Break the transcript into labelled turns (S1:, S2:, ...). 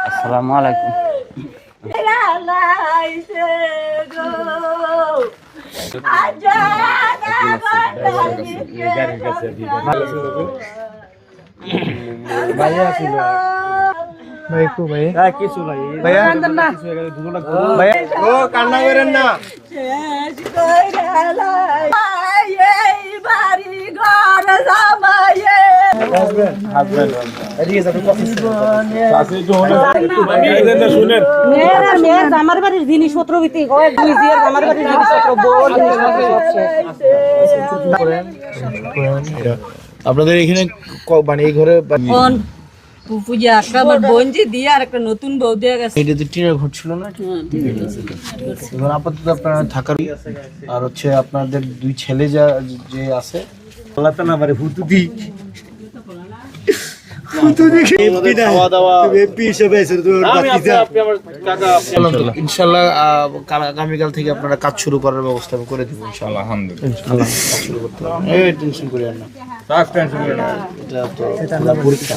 S1: আসসালামু আলাইকুম।
S2: ভাইয়া ছিল ভাই কো ভাই কিছু ভাই ভাইয়া ভাইয়া ও কান্না করেন না শেষ কইরা এই বাড়ি ঘর জামাইয়ে হাসবেন্ড এদিকে যাবে কফি সাথে জোনে একটু শুনেন
S3: মেয়ের আমার বাড়ির জিনিসপত্র বিক্রি হয় দুই দিয়ের আমার বাড়ির জিনিসপত্র বড় জিনিসপত্র
S2: আপনাদের এখানে মানে এই ঘরে
S3: কোন পূজা আমার বোনজি দিয়ে আর একটা নতুন বউ দেয়া গেছে।
S2: এটা তো টিনের ঘর ছিল না এখন আপাতত আপনারা থাকার আর হচ্ছে আপনাদের দুই ছেলে যে আছে আল্লাহ তাআলা আমারে ফুটু দি খাওয়া দাওয়া এমপি হিসেবে আছে তোর ইনশাআল্লাহ আগামীকাল থেকে আপনারা কাজ শুরু করার ব্যবস্থা আমি করে দেব ইনশাআল্লাহ। আলহামদুলিল্লাহ কাজ শুরু করতে হবে, টেনশন করিয়েন না, টেনশন করিয়েন না, এটা তো পরীক্ষা।